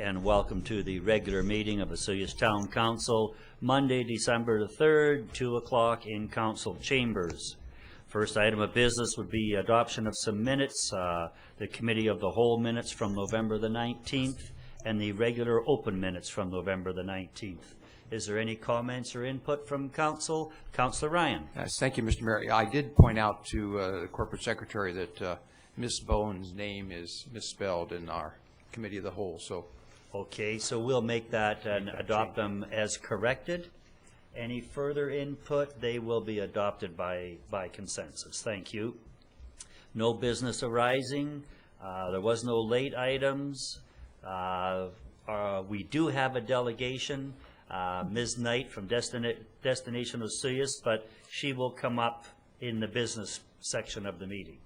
and welcome to the regular meeting of Osoyoos Town Council, Monday, December the 3rd, 2 o'clock in Council Chambers. First item of business would be adoption of some minutes, the Committee of the Whole minutes from November the 19th, and the regular open minutes from November the 19th. Is there any comments or input from Council? Councillor Ryan. Yes, thank you, Mr. Mayor. I did point out to the Corporate Secretary that Ms. Bowen's name is misspelled in our Committee of the Whole. So, okay, so we'll make that and adopt them as corrected. Any further input? They will be adopted by consensus. Thank you. No business arising. There was no late items. We do have a delegation. Ms. Knight from Destination Osoyoos, but she will come up in the business section of the meeting.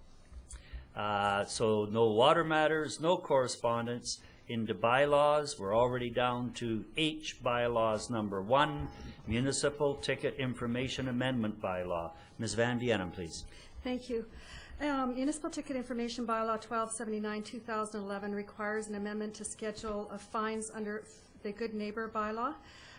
So no water matters, no correspondence. Into bylaws, we're already down to H, bylaws number 1, Municipal Ticket Information Amendment Bylaw. Ms. Van Vienem, please. Thank you. Municipal Ticket Information Bylaw 1279-2011 requires an amendment to schedule of fines under the Good Neighbor Bylaw.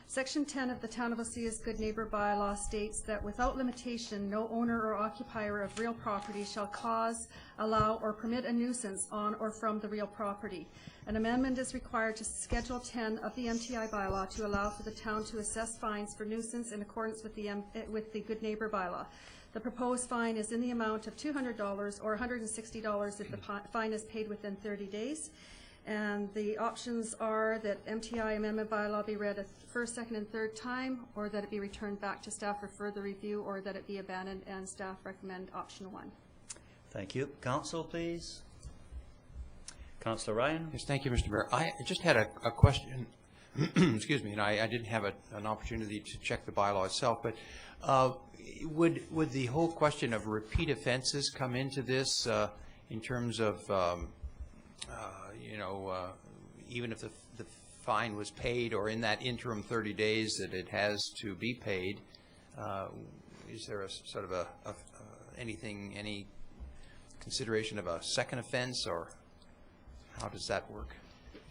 Section 10 of the Town of Osoyoos Good Neighbor Bylaw states that without limitation, no owner or occupier of real property shall cause, allow, or permit a nuisance on or from the real property. An amendment is required to Schedule 10 of the MTI bylaw to allow for the town to assess fines for nuisance in accordance with the Good Neighbor Bylaw. The proposed fine is in the amount of $200 or $160 if the fine is paid within 30 days. And the options are that MTI amendment bylaw be read a first, second, and third time, or that it be returned back to staff for further review, or that it be abandoned, and staff recommend option 1. Thank you. Council, please. Councillor Ryan. yes, thank you, Mr. Mayor. I just had a question. Excuse me, and I didn't have an opportunity to check the bylaw itself, but would the whole question of repeat offenses come into this in terms of even if the fine was paid, or in that interim 30 days that it has to be paid, is there a sort of any consideration of a second offense, or how does that work?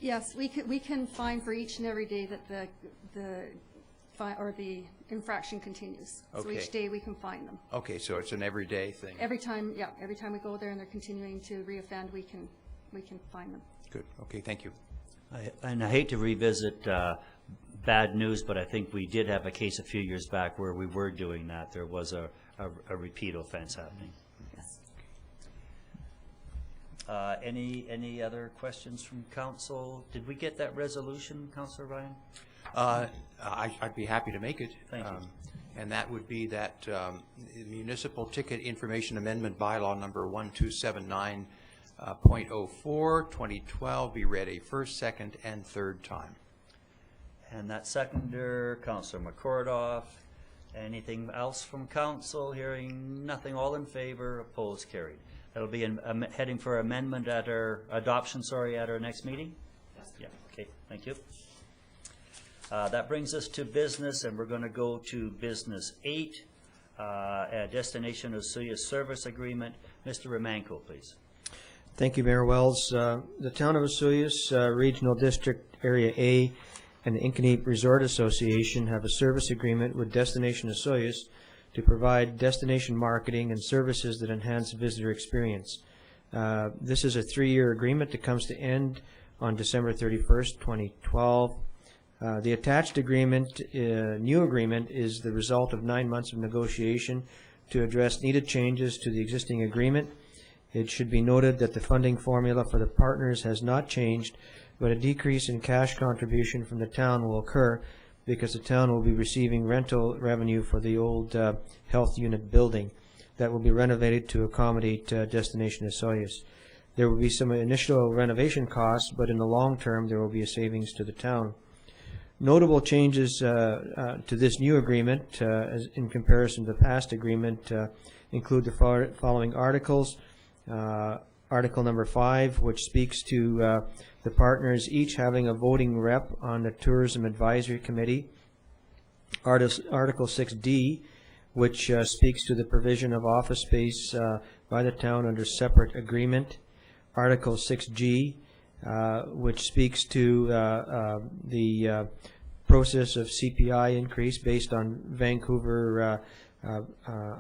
Yes, we can fine for each and every day that the infraction continues. Okay. So each day we can fine them. Okay, so it's an everyday thing. Every time we go there and they're continuing to reoffend, we can fine them. Good. Okay, thank you. And I hate to revisit bad news, but I think we did have a case a few years back where we were doing that. There was a repeat offense happening. Yes. Any other questions from council? Did we get that resolution, Councillor Ryan? I'd be happy to make it. Thank you. And that would be that Municipal Ticket Information Amendment Bylaw number 1279. 0.04 2012 be read a first, second, and third time. And that seconder, Councillor McCordoff. Anything else from council? Hearing nothing. All in favor. Opposed. Carried. That'll be heading for amendment at our adoption. At our next meeting. Yes. Yeah. Okay. Thank you. That brings us to business, and we're going to go to business 8, Destination Osoyoos Service Agreement. Mr. Romanko, please. Thank you, Mayor Wells. The Town of Osoyoos Regional District Area A and the Inconneep Resort Association have a service agreement with Destination Osoyoos to provide destination marketing and services that enhance visitor experience. This is a 3-year agreement that comes to end on December 31st, 2012. The attached agreement, new agreement, is the result of 9 months of negotiation to address needed changes to the existing agreement. It should be noted that the funding formula for the partners has not changed, but a decrease in cash contribution from the town will occur because the town will be receiving rental revenue for the old health unit building that will be renovated to accommodate Destination Osoyoos. There will be some initial renovation costs, but in the long term there will be a savings to the town. Notable changes to this new agreement in comparison to the past agreement include the following articles. Article number 5, which speaks to the partners each having a voting rep on the Tourism Advisory Committee. Article 6D, which speaks to the provision of office space by the town under separate agreement. Article 6G which speaks to the process of CPI increase based on Vancouver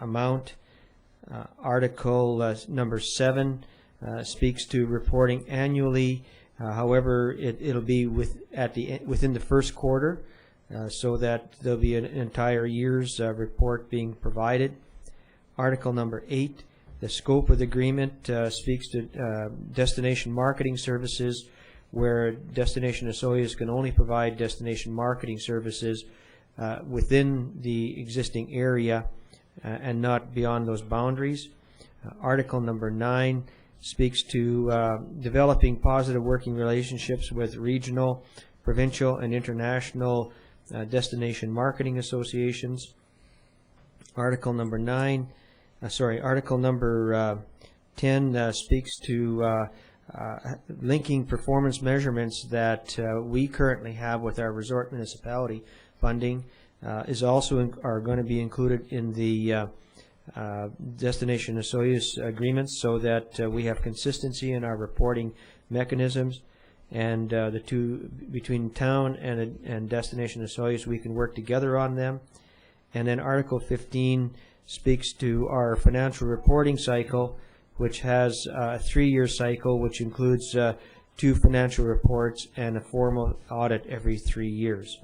amount. Article number 7 speaks to reporting annually. However, it'll be within the first quarter, so that there'll be an entire year's report being provided. Article number 8, the scope of the agreement speaks to destination marketing services, where Destination Osoyoos can only provide destination marketing services within the existing area and not beyond those boundaries. Article number 9 speaks to developing positive working relationships with regional, provincial, and international destination marketing associations. Article number 10 speaks to linking performance measurements that we currently have with our resort municipality funding are going to be included in the Destination Osoyoos agreements, so that we have consistency in our reporting mechanisms, and the two between town and Destination Osoyoos, we can work together on them. And then Article 15 speaks to our financial reporting cycle, which has a 3-year cycle, which includes 2 financial reports and a formal audit every 3 years.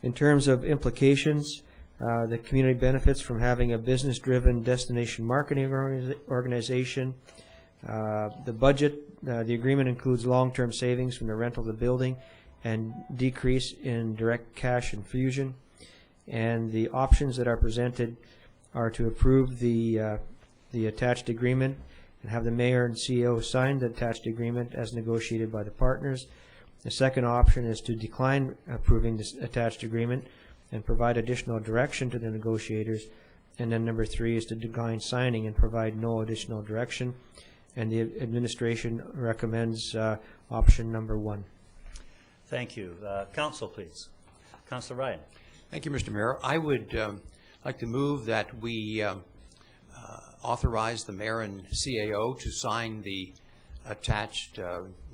In terms of implications, the community benefits from having a business-driven destination marketing organization. The budget, the agreement includes long-term savings from the rental of the building and decrease in direct cash infusion. And the options that are presented are to approve the attached agreement and have the mayor and CEO sign the attached agreement as negotiated by the partners. The second option is to decline approving this attached agreement and provide additional direction to the negotiators. And then number 3 is to decline signing and provide no additional direction. And the administration recommends option number 1. Thank you. Council, please. Councillor Ryan. Thank you, Mr. Mayor. I would like to move that we authorize the mayor and CAO to sign the attached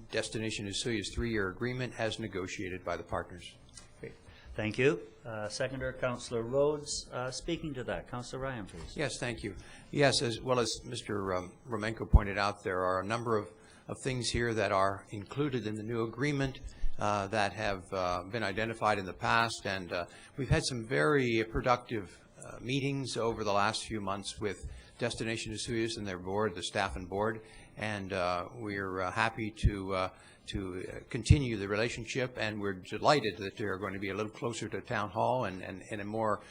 Destination Osoyoos 3-year agreement as negotiated by the partners. Great. Thank you. Seconder, Councillor Rhodes. Speaking to that, Councillor Ryan, please. Yes, thank you. Yes, as well as Mr. Romenko pointed out, there are a number of things here that are included in the new agreement that have been identified in the past, and we've had some very productive meetings over the last few months with Destination Osoyoos and their board, the staff and board, and we're happy to continue the relationship, and we're delighted that they're going to be a little closer to Town Hall and in a more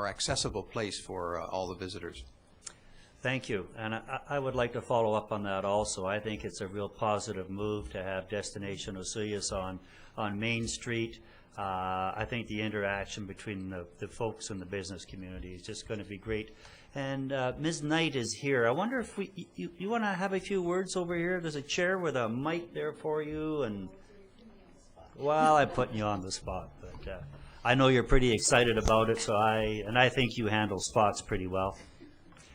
accessible place for all the visitors. Thank you. And I would like to follow up on that also. I think it's a real positive move to have Destination Osoyoos on Main Street. I think the interaction between the folks in the business community is just going to be great. And Ms. Knight is here. I wonder if you want to have a few words over here. There's a chair with a mic there for you. And well, I'm putting you on the spot, but I know you're pretty excited about it. So I think you handle spots pretty well.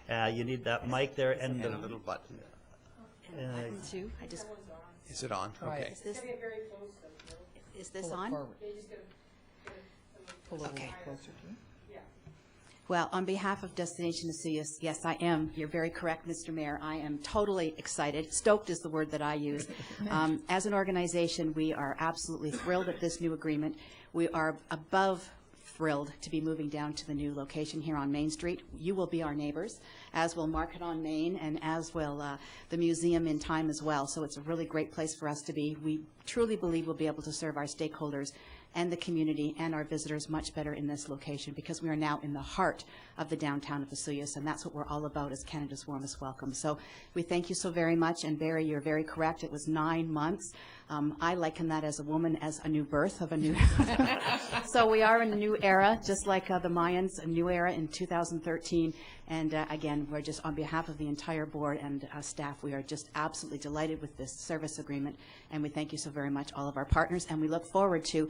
You need that mic there and a little button. Is it on? Okay. Is this on? Okay. Well, on behalf of Destination Osoyoos, yes, I am. You're very correct, Mr. Mayor. I am totally excited. Stoked is the word that I use. As an organization, we are absolutely thrilled at this new agreement. We are above thrilled to be moving down to the new location here on Main Street. You will be our neighbors, as will Market on Main, and as will the museum in time as well. So it's a really great place for us to be. We truly believe we'll be able to serve our stakeholders and the community and our visitors much better in this location, because we are now in the heart of the downtown of Osoyoos, and that's what we're all about, as Canada's warmest welcome. So we thank you so very much, and Barry, you're very correct. It was 9 months. I liken that as a woman as a new birth of a new. So we are in a new era, just like the Mayans, a new era in 2013. And again, we're just on behalf of the entire board and staff, we are just absolutely delighted with this service agreement, and we thank you so very much, all of our partners, and we look forward to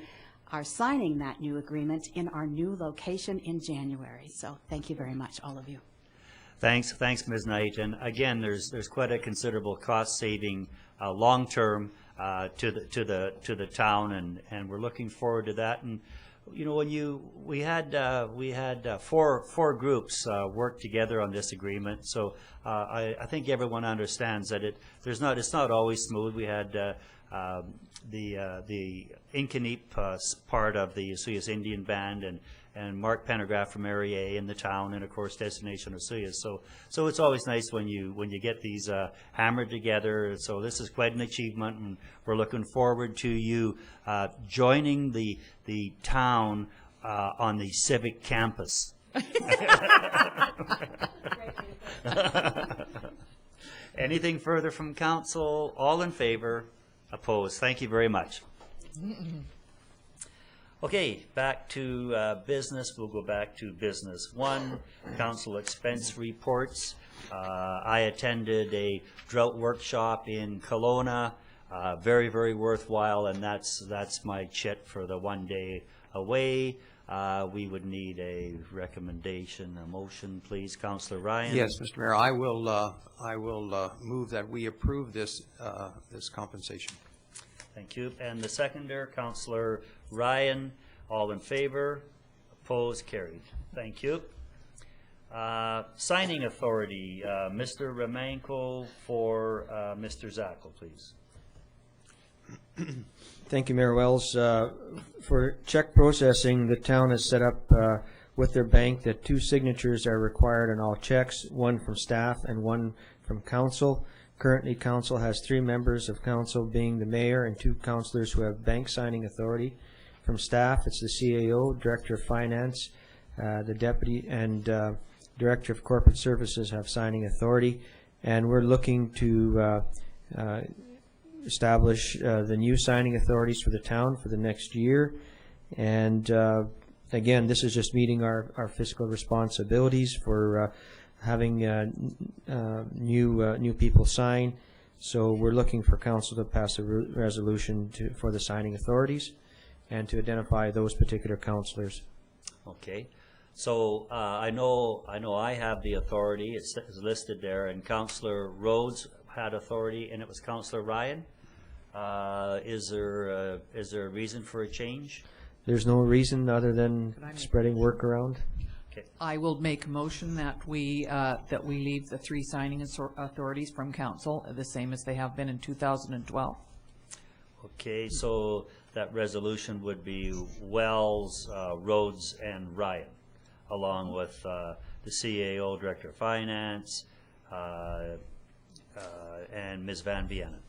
our signing that new agreement in our new location in January. So thank you very much, all of you. Thanks, Ms. Knight. And again, there's quite a considerable cost saving long-term to the town, and we're looking forward to that. And you know, we had four groups work together on this agreement, so I think everyone understands that it's not always smooth. We had the Incaneep part of the Osoyoos Indian Band, and Mark Pendergraft from Area A in the town, and of course Destination Osoyoos. So it's always nice when you get these hammered together. So this is quite an achievement, and we're looking forward to you joining the town on the civic campus. Anything further from council? All in favor? Opposed? Thank you very much. Okay, back to business. We'll go back to business one, council expense reports. I attended a drought workshop in Kelowna, very, very worthwhile, and that's my chit for the 1 day away. We would need a recommendation, a motion, please. Councillor Ryan? Yes, Mr. Mayor, I will move that we approve this compensation. Thank you. And the seconder, Councillor Ryan. All in favor? Opposed? Carried. Thank you. Signing authority, Mr. Romanko for Mr. Zackel, please. Thank you, Mayor Wells. For check processing, the town has set up with their bank that 2 signatures are required on all checks, 1 from staff and 1 from council. Currently, council has 3 members of council, being the mayor and 2 councillors who have bank signing authority. From staff, it's the CAO, Director of Finance, the Deputy and Director of Corporate Services have signing authority. And we're looking to establish the new signing authorities for the town for the next year. And again, this is just meeting our fiscal responsibilities for having new people sign. So we're looking for council to pass a resolution for the signing authorities and to identify those particular councillors. Okay. So I know I have the authority. It's listed there, and Councillor Rhodes had authority, and it was Councillor Ryan. Is there a reason for a change? There's no reason other than spreading work around. Okay. I will make a motion that we leave the 3 signing authorities from council the same as they have been in 2012. Okay, so that resolution would be Wells, Rhodes, and Ryan, along with the CAO, Director of Finance, and Ms. Van Vienen.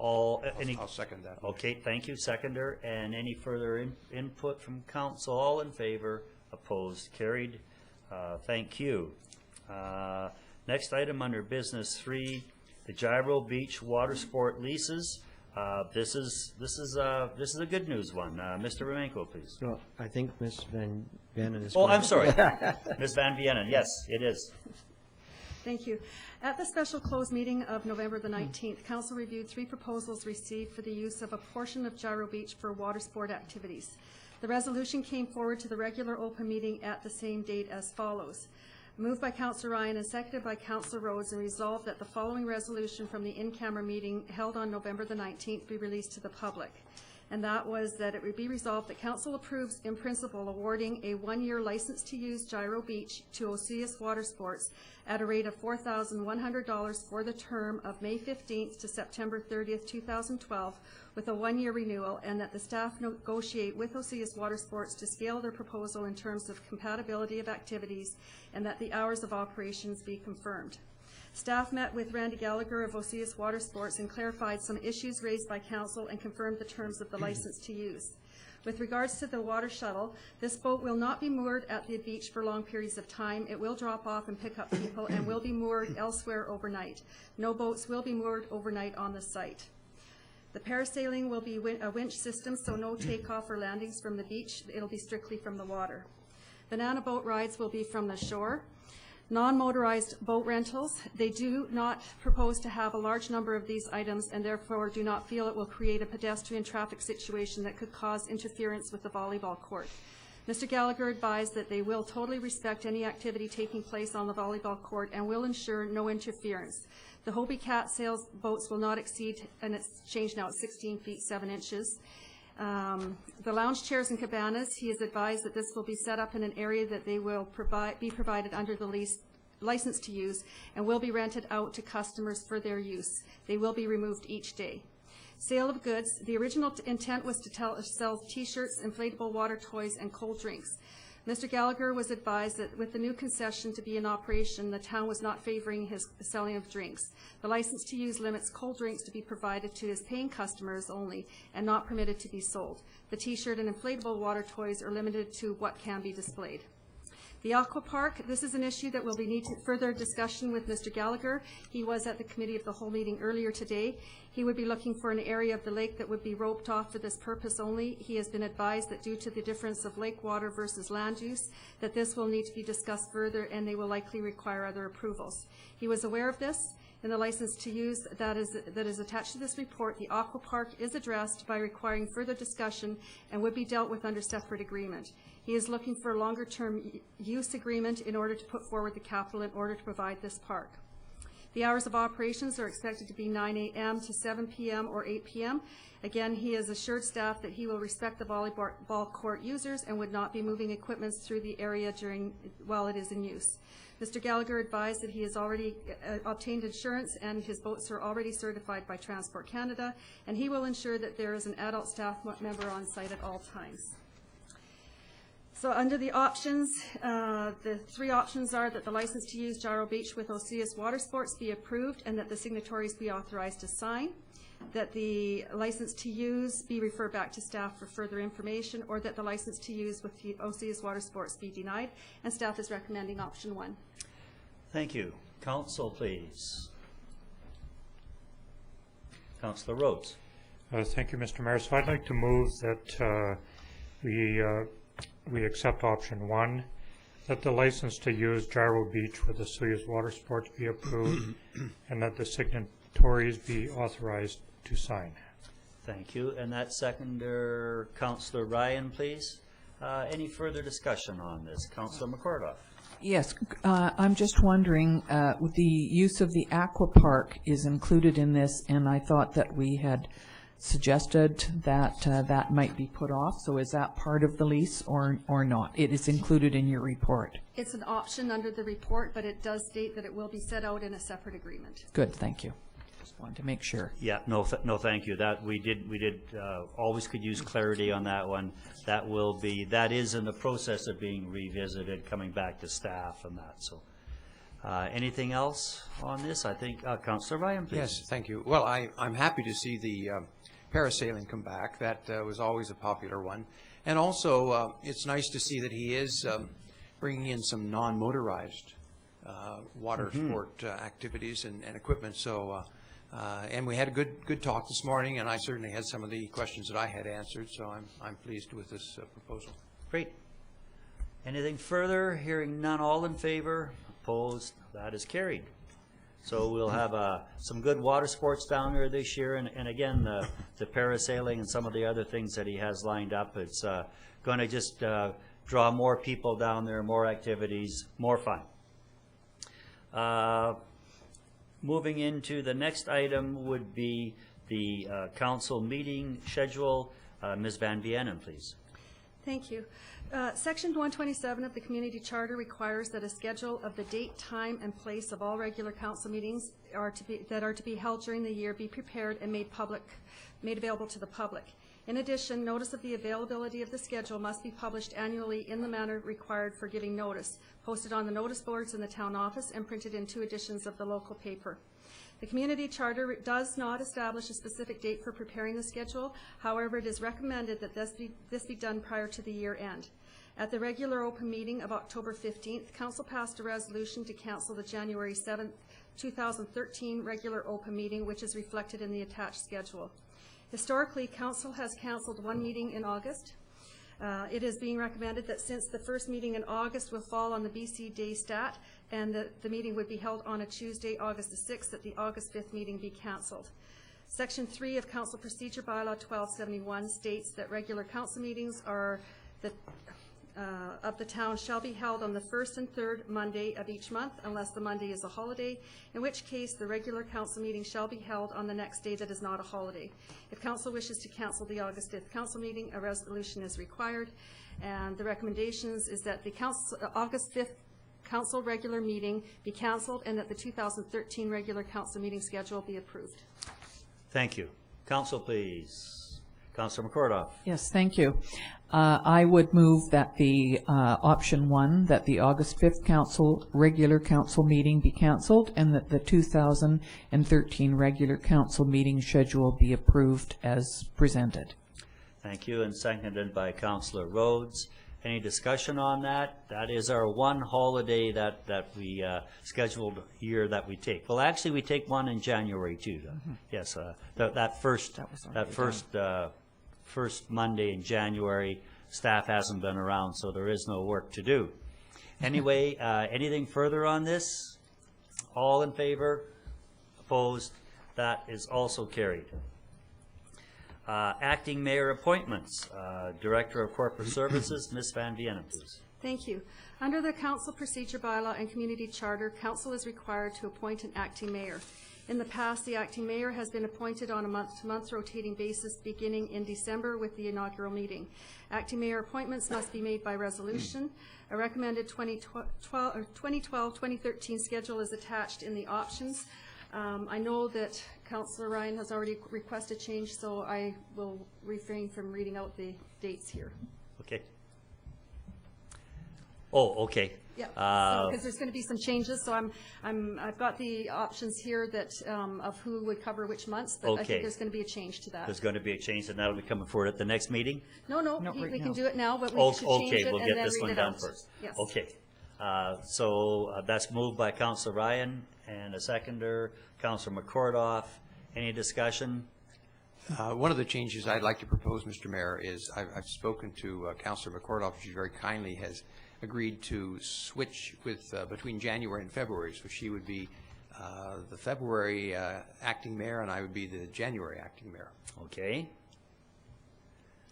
I'll second that. Okay, thank you, seconder. And any further input from council? All in favor? Opposed? Carried. Thank you. Next item under business 3, the Gyro Beach Watersport leases. This is a good news one. Mr. Romanko, please. Well, I think Ms. Van Vienen is. Oh, I'm sorry. Ms. Van Vienen, yes, it is. Thank you. At the special closed meeting of November the 19th, Council reviewed 3 proposals received for the use of a portion of Gyro Beach for water sport activities. The resolution came forward to the regular open meeting at the same date as follows. Moved by Councillor Ryan and seconded by Councillor Rhodes, and resolved that the following resolution from the in-camera meeting held on November the 19th be released to the public. And that was that it would be resolved that Council approves in principle awarding a 1-year license to use Gyro Beach to Osoyoos Watersports at a rate of $4,100 for the term of May 15th to September 30th, 2012, with a 1-year renewal, and that the staff negotiate with Osoyoos Watersports to scale their proposal in terms of compatibility of activities, and that the hours of operations be confirmed. Staff met with Randy Gallagher of Osoyoos Watersports and clarified some issues raised by council and confirmed the terms of the license to use. With regards to the water shuttle, this boat will not be moored at the beach for long periods of time. It will drop off and pick up people and will be moored elsewhere overnight. No boats will be moored overnight on the site. The parasailing will be a winch system, so no takeoff or landings from the beach. It'll be strictly from the water. Banana boat rides will be from the shore. Non-motorized boat rentals, they do not propose to have a large number of these items and therefore do not feel it will create a pedestrian traffic situation that could cause interference with the volleyball court. Mr. Gallagher advised that they will totally respect any activity taking place on the volleyball court and will ensure no interference. The Hobie Cat sailboats will not exceed, and it's changed now, it's 16 feet 7 inches. The lounge chairs and cabanas, he is advised that this will be set up in an area that they will be provided under the license to use and will be rented out to customers for their use. They will be removed each day. Sale of goods, the original intent was to sell T-shirts, inflatable water toys, and cold drinks. Mr. Gallagher was advised that with the new concession to be in operation, the town was not favoring his selling of drinks. The license to use limits cold drinks to be provided to his paying customers only and not permitted to be sold. The T-shirt and inflatable water toys are limited to what can be displayed. The Aqua Park, this is an issue that will be need further discussion with Mr. Gallagher. He was at the Committee of the Whole meeting earlier today. He would be looking for an area of the lake that would be roped off for this purpose only. He has been advised that due to the difference of lake water versus land use, that this will need to be discussed further and they will likely require other approvals. He was aware of this. In the license to use that is attached to this report, the Aqua Park is addressed by requiring further discussion and would be dealt with under separate agreement. He is looking for a longer-term use agreement in order to put forward the capital in order to provide this park. The hours of operations are expected to be 9 a.m. to 7 p.m. or 8 p.m. Again, he has assured staff that he will respect the volleyball court users and would not be moving equipment through the area while it is in use. Mr. Gallagher advised that he has already obtained insurance and his boats are already certified by Transport Canada, and he will ensure that there is an adult staff member on site at all times. So under the options, the three options are that the license to use Gyro Beach with Osoyoos Watersports be approved and that the signatories be authorized to sign, that the license to use be referred back to staff for further information, or that the license to use with Osoyoos Watersports be denied, and staff is recommending option 1. Thank you. Council, please. Councillor Rhodes. Thank you, Mr. Mayor. So I'd like to move that we accept option 1, that the license to use Gyro Beach with the Osoyoos Watersports be approved, and that the signatories be authorized to sign. Thank you. And that seconder, Councillor Ryan, please. Any further discussion on this? Councillor McCordoff. Yes, I'm just wondering, the use of the Aqua Park is included in this, and I thought that we had suggested that that might be put off. So is that part of the lease or not? It is included in your report. It's an option under the report, but it does state that it will be set out in a separate agreement. Good, thank you. Just wanted to make sure. Yeah, no, thank you. That we did always could use clarity on that one. That is in the process of being revisited, coming back to staff and that. So, anything else on this? I think Councillor Ryan, please. Yes, thank you. Well, I'm happy to see the parasailing come back. That was always a popular one. And also, it's nice to see that he is bringing in some non-motorized water sport activities and equipment. So, and we had a good talk this morning, and I certainly had some of the questions that I had answered. So I'm pleased with this proposal. Great. Anything further? Hearing none. All in favor? Opposed? That is carried. So we'll have some good water sports down there this year, and again, the parasailing and some of the other things that he has lined up. It's going to just draw more people down there, more activities, more fun. Moving into the next item would be the council meeting schedule. Ms. Van Vienen, please. Thank you. Section 127 of the Community Charter requires that a schedule of the date, time, and place of all regular council meetings that are to be held during the year be prepared and made available to the public. In addition, notice of the availability of the schedule must be published annually in the manner required for giving notice, posted on the notice boards in the town office, and printed in 2 editions of the local paper. The Community Charter does not establish a specific date for preparing the schedule. However, it is recommended that this be done prior to the year end. At the regular open meeting of October 15th, Council passed a resolution to cancel the January 7th, 2013 regular open meeting, which is reflected in the attached schedule. Historically, Council has cancelled 1 meeting in August. It is being recommended that since the first meeting in August will fall on the BC Day Stat and the meeting would be held on a Tuesday, August the 6th, that the August 5th meeting be cancelled. Section 3 of Council Procedure Bylaw 1271 states that regular council meetings are of the town shall be held on the first and third Monday of each month unless the Monday is a holiday, in which case the regular council meeting shall be held on the next day that is not a holiday. If council wishes to cancel the August 5th council meeting, a resolution is required. And the recommendations is that the August 5th council regular meeting be canceled and that the 2013 regular council meeting schedule be approved. Thank you. Council, please. Councilor McCordoff. Yes, thank you. I would move that the option 1, that the August 5th regular council meeting be canceled and that the 2013 regular council meeting schedule be approved as presented. Thank you, and seconded by Councilor Rhodes. Any discussion on that? That is our one holiday that we scheduled here that we take. Well, actually, we take one in January too. Yes, that first Monday in January, staff hasn't been around, so there is no work to do. Anyway, anything further on this? All in favor? Opposed? That is also carried. Acting Mayor appointments. Director of Corporate Services, Ms. Van Vienen, please. Thank you. Under the council procedure bylaw and community charter, council is required to appoint an acting mayor. In the past, the acting mayor has been appointed on a month-to-month rotating basis beginning in December with the inaugural meeting. Acting mayor appointments must be made by resolution. A recommended 2012-2013 schedule is attached in the options. I know that Councillor Ryan has already requested change, so I will refrain from reading out the dates here. Okay. Oh, okay. Yeah, because there's going to be some changes, so I've got the options here that of who would cover which months, but I think there's going to be a change to that. There's going to be a change, and that'll be coming forward at the next meeting? No, we can do it now, but we should change it we'll and get then this read one it down out. first. Yes. Okay. So that's moved by Councilor Ryan and a seconder, Councilor McCordoff. Any discussion? One of the changes I'd like to propose, Mr. Mayor, is I've spoken to Councilor McCordoff. She very kindly has agreed to switch with between January and February, so she would be the February acting mayor, and I would be the January acting mayor. Okay.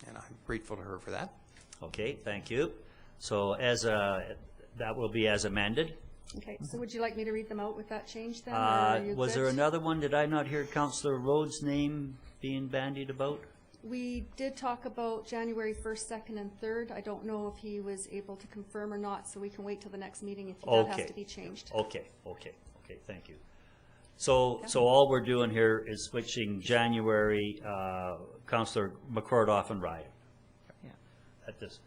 And I'm grateful to her for that. Okay, thank you. So that will be as amended. Okay, so would you like me to read them out with that change then? or are you Was good? there another one? Did I not hear Councilor Rhodes' name being bandied about? We did talk about January 1st, 2nd, and 3rd. I don't know if he was able to confirm or not, so we can wait till the next meeting if that has to be changed. Okay, thank you. So all we're doing here is switching January, Councilor McCordoff and Ryan. Yeah. At this.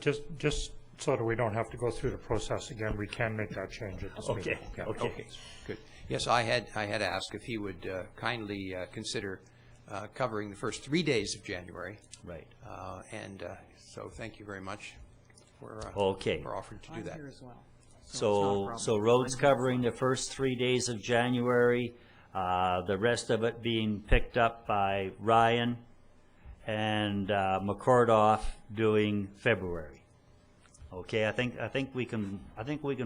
Just so that we don't have to go through the process again, we can make that change at this meeting. Okay, good. Yes, I had asked if he would kindly consider covering the first 3 days of January. Right. So thank you very much for offering to do that. I'm here as well. So Rhodes covering the first 3 days of January, the rest of it being picked up by Ryan, and McCordoff doing February. Okay, I think we can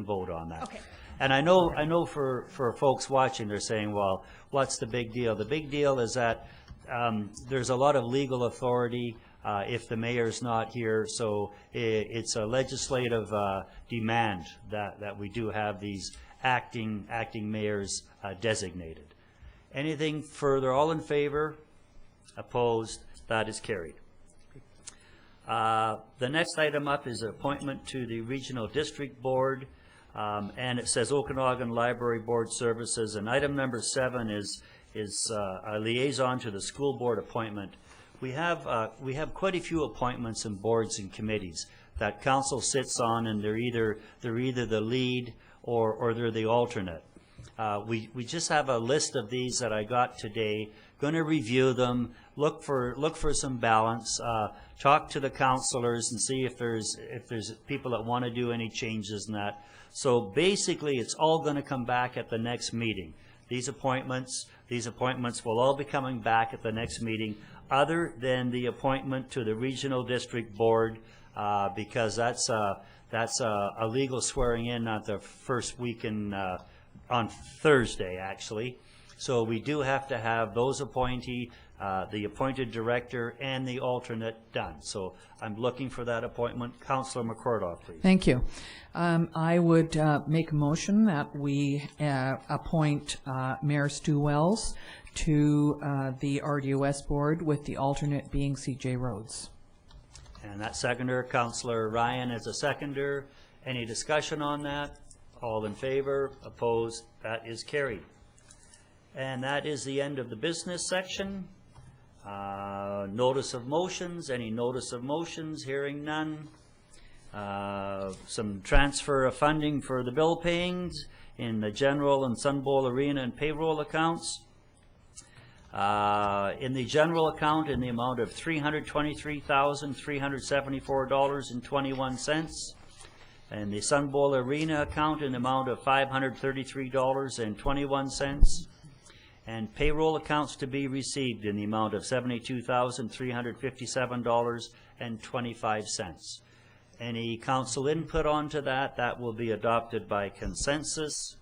vote on that. Okay. And I know for folks watching, they're saying, well, what's the big deal? The big deal is that there's a lot of legal authority if the mayor's not here, so it's a legislative demand that we do have these acting mayors designated. Anything further? All in favor? Opposed? That is carried. The next item up is appointment to the Regional District Board, and it says Okanagan Library Board Services, and item number 7 is a liaison to the school board appointment. We have quite a few appointments in boards and committees that council sits on, and they're either the lead or they're the alternate. We just have a list of these that I got today. Going to review them, look for some balance, talk to the councilors and see if there's people that want to do any changes in that. So basically, it's all going to come back at the next meeting. These appointments will all be coming back at the next meeting, other than the appointment to the Regional District Board, because that's a legal swearing in at the first week on Thursday, actually. So we do have to have those appointees the appointed director and the alternate done. So I'm looking for that appointment. Councillor McCordoff, please. Thank you. I would make a motion that we appoint Mayor Stu Wells to the RDOS board, with the alternate being CJ Rhodes. And that seconder, Councillor Ryan, as a seconder. Any discussion on that? All in favor? Opposed? That is carried. And that is the end of the business section. Notice of motions. Any notice of motions? Hearing none. Some transfer of funding for the bill payings in the general and Sun Bowl Arena and payroll accounts. In the general account, in the amount of $323,374.21. And the Sun Bowl Arena account in the amount of $533.21. And payroll accounts to be received in the amount of $72,357.25. Any council input onto that? That will be adopted by consensus.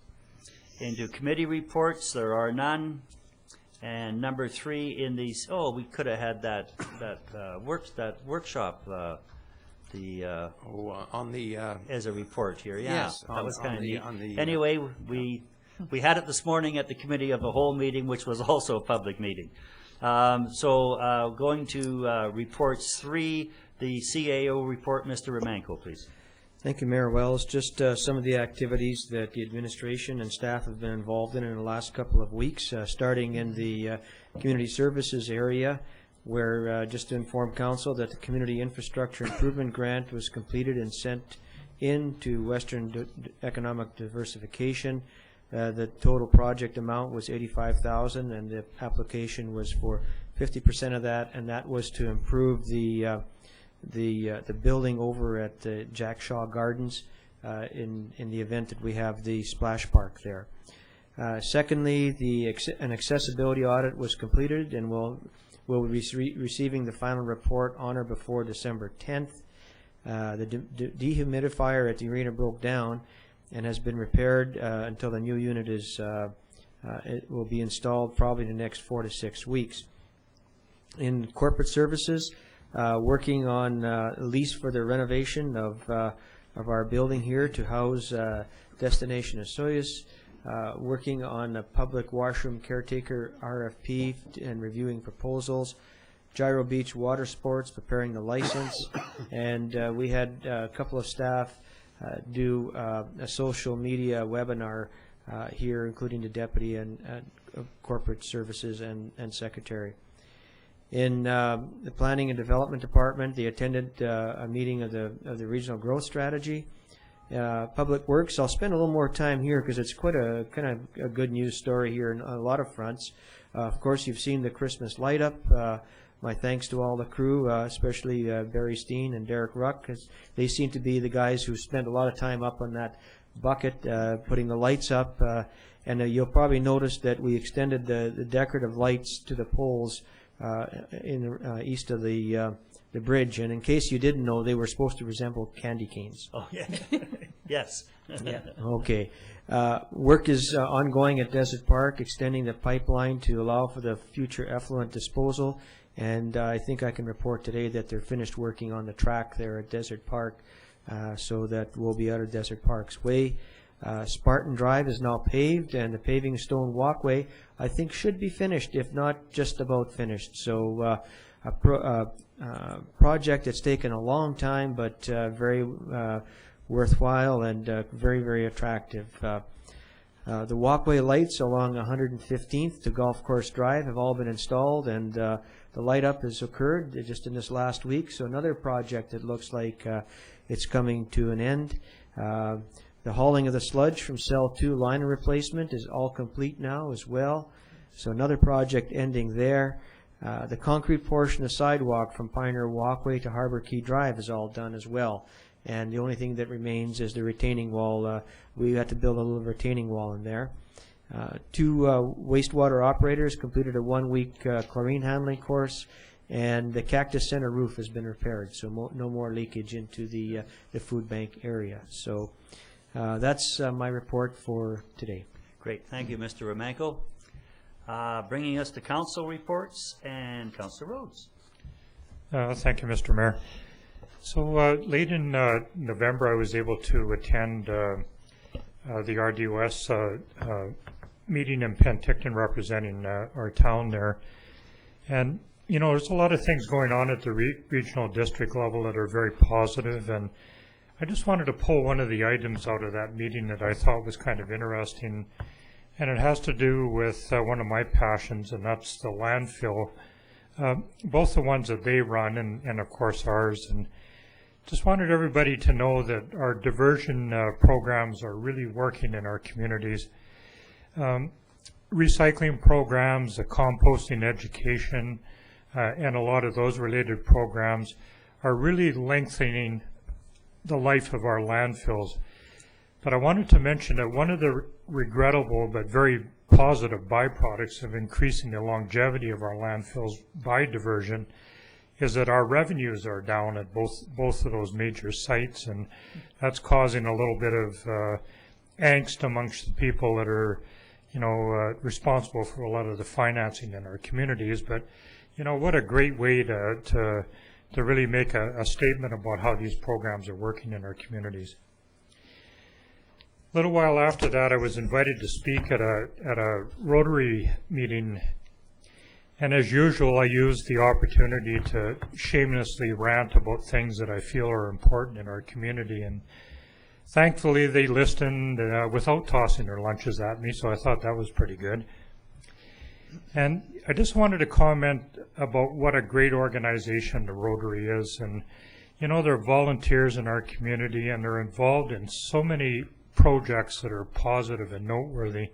Into committee reports, there are none. And number 3 in these, we could have had that workshop on the as a report here. Yeah, yes, that was kind of neat. the Anyway, we had it this morning at the committee of the whole meeting, which was also a public meeting. Going to reports 3, the CAO report, Mr. Romanko, please. Thank you, Mayor Wells. Just some of the activities that the administration and staff have been involved in the last couple of weeks, starting in the community services area, where just to inform council that the Community Infrastructure Improvement Grant was completed and sent in to Western Economic Diversification. The total project amount was $85,000, and the application was for 50% of that, and that was to improve the building over at the Jack Shaw Gardens in the event that we have the splash park there. Secondly, an accessibility audit was completed, and we'll be receiving the final report on or before December 10th. The dehumidifier at the arena broke down and has been repaired until the new unit is it will be installed probably in the next 4 to 6 weeks. In corporate services, working on a lease for the renovation of our building here to house Destination Osoyoos, working on a public washroom caretaker RFP and reviewing proposals, Gyro Beach Watersports preparing the license, and we had a couple of staff do a social media webinar here, including the deputy and corporate services and secretary. In the Planning and Development Department, they attended a meeting of the Regional Growth Strategy. Public Works, I'll spend a little more time here because it's quite a kind of a good news story here on a lot of fronts. Of course, you've seen the Christmas light up. My thanks to all the crew, especially Barry Steen and Derek Ruck, because they seem to be the guys who spent a lot of time up on that bucket, putting the lights up. And you'll probably notice that we extended the decorative lights to the poles in the east of the bridge. And in case you didn't know, they were supposed to resemble candy canes. Oh, yeah. Yes. Yeah. Okay. Work is ongoing at Desert Park, extending the pipeline to allow for the future effluent disposal. And I think I can report today that they're finished working on the track there at Desert Park, so that we'll be out of Desert Park's way. Spartan Drive is now paved, and the paving stone walkway, I think, should be finished, if not just about finished. So a project that's taken a long time, but very worthwhile and very, very attractive. The walkway lights along 115th to Golf Course Drive have all been installed, and the light up has occurred just in this last week. So another project that looks like it's coming to an end. The hauling of the sludge from Cell 2 liner replacement is all complete now as well. So another project ending there. The concrete portion of sidewalk from Pioneer Walkway to Harbor Key Drive is all done as well. And the only thing that remains is the retaining wall. We had to build a little retaining wall in there. 2 wastewater operators completed a 1-week chlorine handling course, and the Cactus Center roof has been repaired, so no more leakage into the food bank area. So that's my report for today. Great. Thank you, Mr. Romanko. Bringing us to council reports, and Councilor Rhodes. Thank you, Mr. Mayor. So late in November, I was able to attend the RDOS meeting in Penticton representing our town there. And, you know, there's a lot of things going on at the regional district level that are very positive, and I just wanted to pull one of the items out of that meeting that I thought was kind of interesting, and it has to do with one of my passions, and that's the landfill, both the ones that they run and of course ours. And just wanted everybody to know that our diversion programs are really working in our communities. Recycling programs, the composting education, and a lot of those related programs are really lengthening the life of our landfills. But I wanted to mention that one of the regrettable but very positive byproducts of increasing the longevity of our landfills by diversion is that our revenues are down at both of those major sites, and that's causing a little bit of angst amongst the people that are, you know, responsible for a lot of the financing in our communities. But, you know, what a great way to really make a statement about how these programs are working in our communities. A little while after that, I was invited to speak at a Rotary meeting, and as usual, I used the opportunity to shamelessly rant about things that I feel are important in our community, and thankfully they listened without tossing their lunches at me, so I thought that was pretty good. And I just wanted to comment about what a great organization the Rotary is. And, you know, they're volunteers in our community, and they're involved in so many projects that are positive and noteworthy.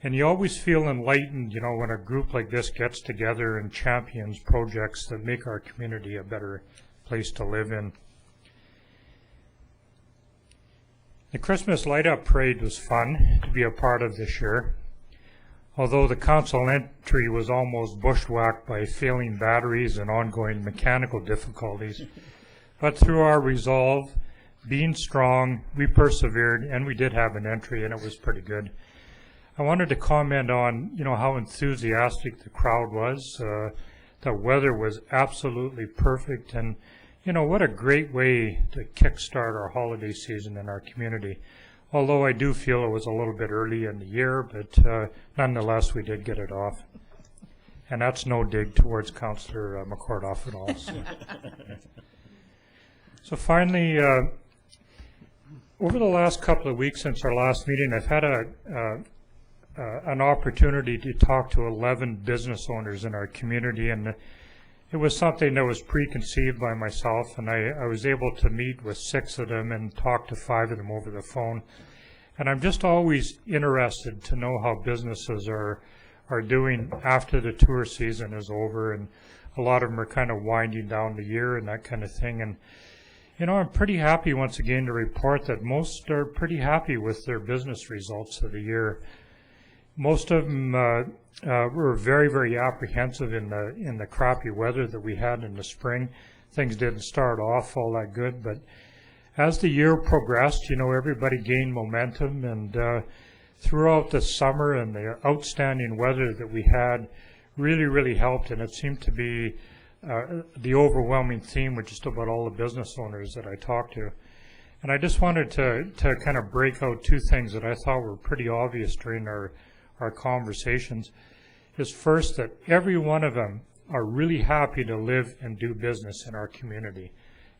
And you always feel enlightened, you know, when a group like this gets together and champions projects that make our community a better place to live in. The Christmas Light Up Parade was fun to be a part of this year, although the council entry was almost bushwhacked by failing batteries and ongoing mechanical difficulties. But through our resolve, being strong, we persevered, and we did have an entry, and it was pretty good. I wanted to comment on, you know, how enthusiastic the crowd was. The weather was absolutely perfect, and, you know, what a great way to kickstart our holiday season in our community. Although I do feel it was a little bit early in the year, but nonetheless, we did get it off. And that's no dig towards Councillor McCordoff at all. So finally, over the last couple of weeks since our last meeting, I've had an opportunity to talk to 11 business owners in our community, and it was something that was preconceived by myself, and I was able to meet with 6 of them and talk to 5 of them over the phone. And I'm just always interested to know how businesses are doing after the tour season is over, and a lot of them are kind of winding down the year and that kind of thing. And, you know, I'm pretty happy once again to report that most are pretty happy with their business results of the year. Most of them were very, very apprehensive in the crappy weather that we had in the spring. Things didn't start off all that good, but as the year progressed, you know, everybody gained momentum, and throughout the summer and the outstanding weather that we had really, really helped, and it seemed to be the overwhelming theme with just about all the business owners that I talked to. And I just wanted to kind of break out 2 things that I thought were pretty obvious during our conversations. Is first, that every one of them are really happy to live and do business in our community.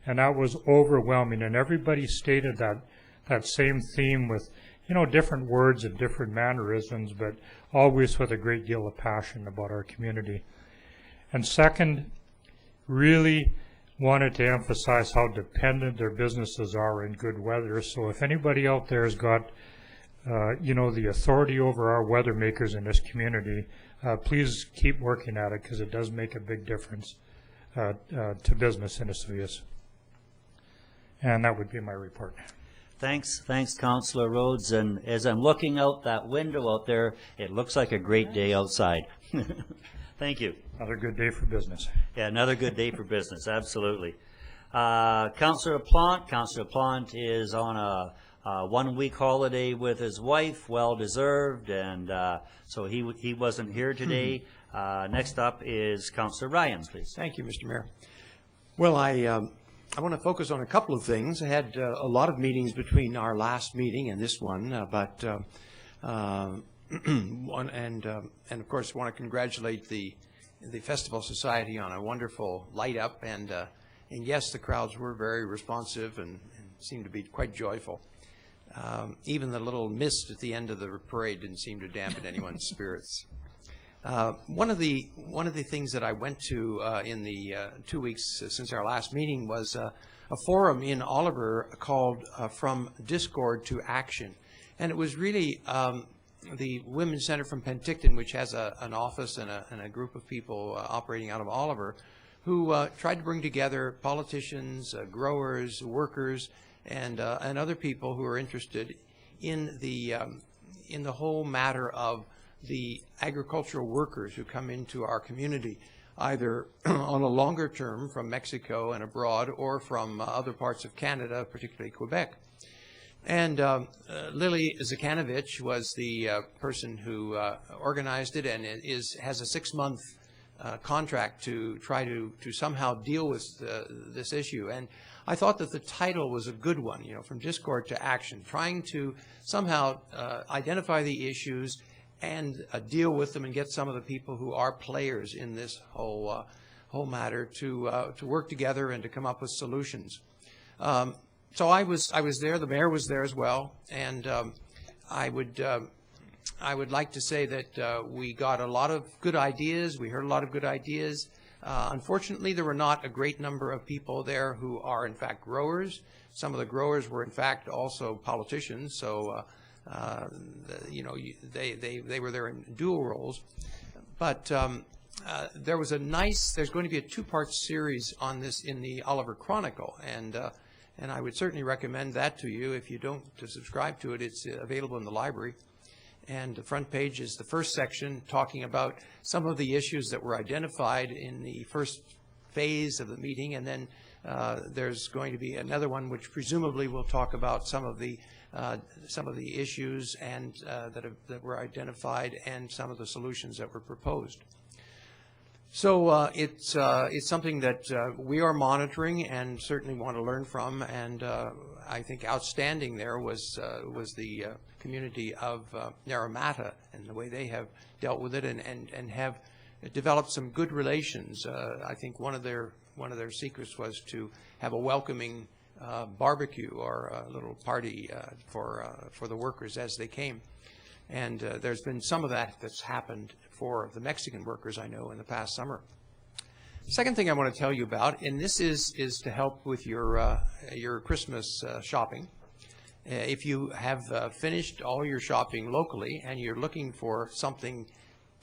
And that was overwhelming, and everybody stated that same theme with, you know, different words and different mannerisms, but always with a great deal of passion about our community. And second, really wanted to emphasize how dependent their businesses are in good weather. So if anybody out there has got you know, the authority over our weather makers in this community, please keep working at it, because it does make a big difference to business in Osoyoos. And that would be my report. Thanks, Councillor Rhodes. And as I'm looking out that window out there, it looks like a great day outside. Thank you. Another good day for business. Yeah, another good day for business, absolutely. Councillor Plante is on 1-week holiday with his wife, well-deserved, and so he wasn't here today. Next up is Councillor Ryan, please. Thank you, Mr. Mayor. Well, I want to focus on a couple of things. I had a lot of meetings between our last meeting and this one, but and of course want to congratulate the Festival Society on a wonderful light up, and yes, the crowds were very responsive and seemed to be quite joyful. Even the little mist at the end of the parade didn't seem to dampen anyone's spirits. One of the things that I went to in the 2 weeks since our last meeting was a forum in Oliver called From Discord to Action, and it was really the Women's Center from Penticton, which has an office and a group of people operating out of Oliver, who tried to bring together politicians, growers, workers, and other people who are interested in the whole matter of the agricultural workers who come into our community, either on a longer term from Mexico and abroad, or from other parts of Canada, particularly Quebec. And Lily Zakanovich was the person who organized it, and has a 6-month contract to try to somehow deal with this issue. And I thought that the title was a good one, From Discord to Action, trying to somehow identify the issues and deal with them and get some of the people who are players in this whole matter to work together and to come up with solutions. So I was there. The mayor was there as well, and I would like to say that we got a lot of good ideas. We heard a lot of good ideas. Unfortunately, there were not a great number of people there who are in fact growers. Some of the growers were in fact also politicians. So they were there in dual roles. But there was there's going to be a 2-part series on this in the Oliver Chronicle, and I would certainly recommend that to you. If you don't subscribe to it, it's available in the library. And the front page is the first section talking about some of the issues that were identified in the first phase of the meeting, and then there's going to be another one which presumably will talk about some of the issues and that were identified and some of the solutions that were proposed. So it's something that we are monitoring and certainly want to learn from. And I think outstanding there was the community of Naramata and the way they have dealt with it and have developed some good relations. I think one of their secrets was to have a welcoming barbecue or a little party for the workers as they came. And there's been some of that's happened for the Mexican workers, I know, in the past summer. Second thing I want to tell you about, and this is to help with your Christmas shopping. If you have finished all your shopping locally and you're looking for something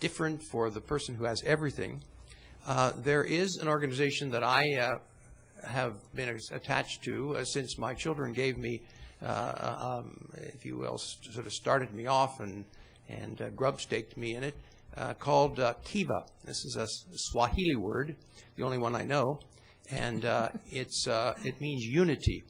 different for the person who has everything, there is an organization that I have been attached to since my children gave me, if you will, sort of started me off and grub-staked me in it, called Kiva. This is a Swahili word, the only one I know, and it means unity.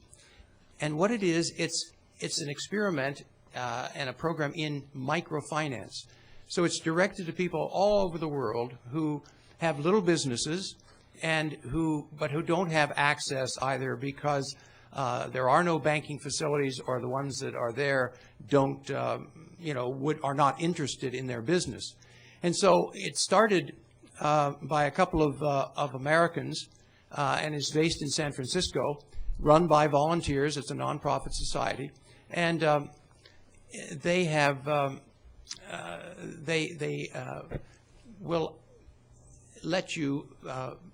And what it is, it's an experiment and a program in microfinance. So it's directed to people all over the world who have little businesses and who don't have access either because there are no banking facilities, or the ones that are there are not interested in their business. And so it started by a couple of Americans and is based in San Francisco, run by volunteers. It's a nonprofit society, and they have they will let you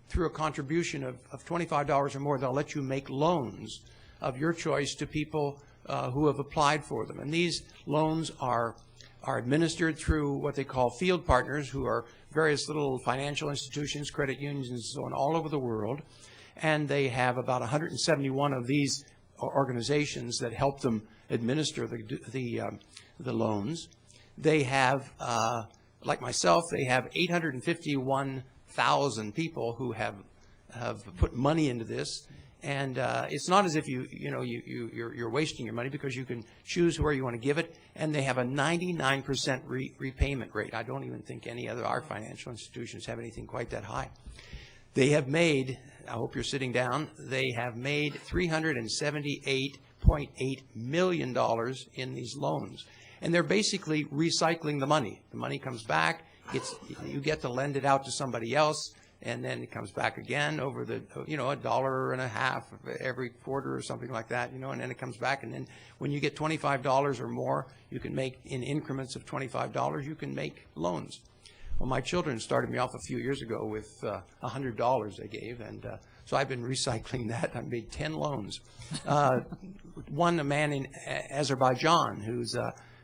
through a contribution of $25 or more. They'll let you make loans of your choice to people who have applied for them, and these loans are administered through what they call field partners, who are various little financial institutions, credit unions, and so on all over the world. And they have about 171 of these organizations that help them administer the loans. They have, like myself, they have 851,000 people who have put money into this, And it's not as if you're wasting your money, because you can choose where you want to give it, and they have a 99% repayment rate. I don't even think any other our financial institutions have anything quite that high. They have made, I hope you're sitting down, they have made $378.8 million in these loans. And they're basically recycling the money. The money comes back, you get to lend it out to somebody else, and then it comes back again over the, $1.50 every quarter or something like that, and then it comes back. And then when you get $25 or more, you can make, in increments of $25, you can make loans. Well, my children started me off a few years ago with $100 they gave, and so I've been recycling that. I made 10 loans. A man in Azerbaijan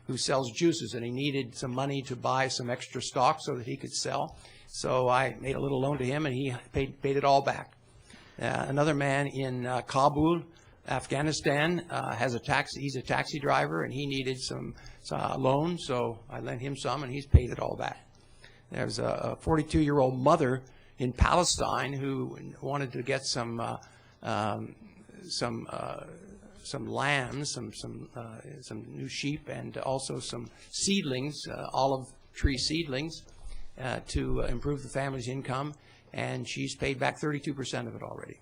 who sells juices, and he needed some money to buy some extra stock so that he could sell. So I made a little loan to him, and he paid it all back. Another man in Kabul, Afghanistan, he's a taxi driver, and he needed some loan, so I lent him some, and he's paid it all back. There's a 42-year-old mother in Palestine who wanted to get some lambs, some new sheep, and also some seedlings, olive tree seedlings, to improve the family's income, and she's paid back 32% of it already.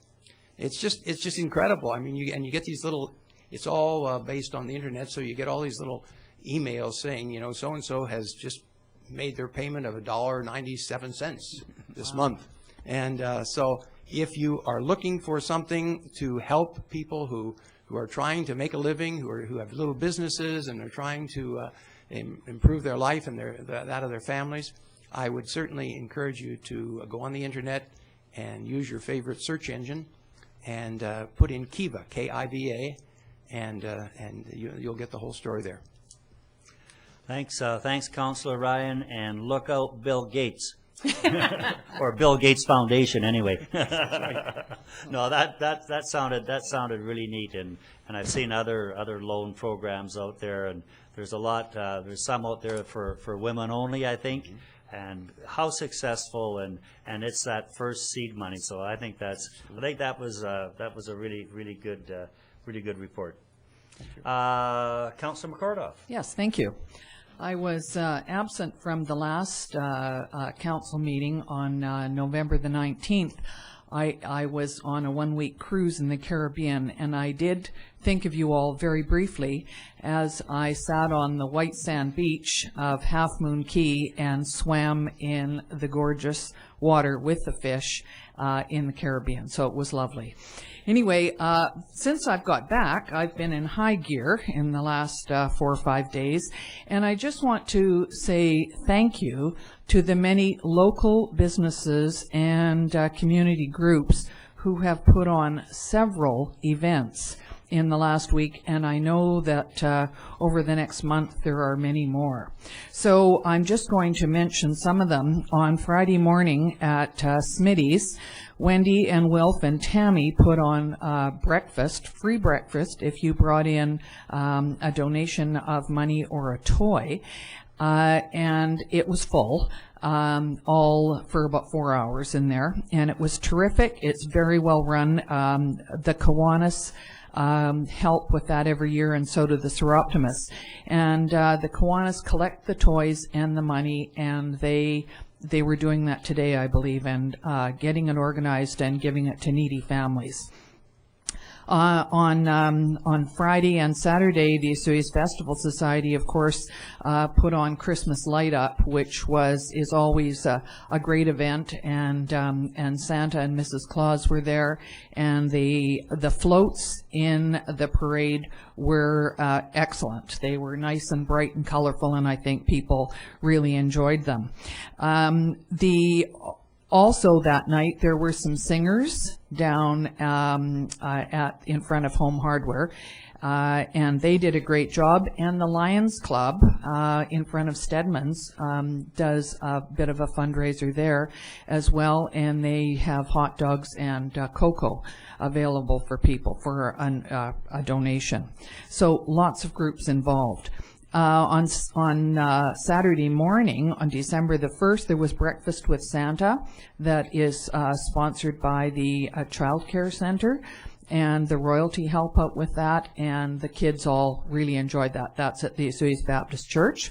It's just incredible. I mean, you get these little. It's all based on the internet, so you get all these little emails saying, so and so has just made their payment of $1.97 this month, and so if you are looking for something to help people who are trying to make a living, who have little businesses and are trying to improve their life and that of their families, I would certainly encourage you to go on the internet and use your favorite search engine and put in Kiva, K-I-V-A, and you'll get the whole story there. Thanks, Councillor Ryan, and look out, Bill Gates. Or Bill Gates Foundation, anyway. No, that sounded really neat, and I've seen other loan programs out there, and there's a lot. There's some out there for women only, I think, and how successful, and it's that first seed money. So I think that was a really good report. Councillor McCordoff. Yes, thank you. I was absent from the last council meeting on November the 19th. I was on a one-week cruise in the Caribbean, and I did think of you all very briefly as I sat on the white sand beach of Half Moon Cay and swam in the gorgeous water with the fish in the Caribbean. So it was lovely. Anyway, since I've got back, I've been in high gear in the last 4 or 5 days, and I just want to say thank you to the many local businesses and community groups who have put on several events in the last week, and I know that over the next month there are many more. So I'm just going to mention some of them. On Friday morning at Smitty's, Wendy and Wilf and Tammy put on breakfast, free breakfast, if you brought in a donation of money or a toy, and it was full. All for about 4 hours in there, and it was terrific. It's very well run. The Kiwanis help with that every year, and so do the Seroptimists. And the Kiwanis collect the toys and the money, and they were doing that today, I believe, and getting it organized and giving it to needy families. On Friday and Saturday, the Osoyoos Festival Society, of course, put on Christmas Light Up, which is always a great event, and Santa and Mrs. Claus were there, and the floats in the parade were excellent. They were nice and bright and colorful, and I think people really enjoyed them. Also that night, there were some singers down in front of Home Hardware, and they did a great job. And the Lions Club in front of Stedman's does a bit of a fundraiser there as well, and they have hot dogs and cocoa available for people for a donation. So lots of groups involved. On Saturday morning, on December the 1st, there was Breakfast with Santa that is sponsored by the Child Care Center. and the royalty help out with that, and the kids all really enjoyed that. That's at the Osoyoos Baptist Church.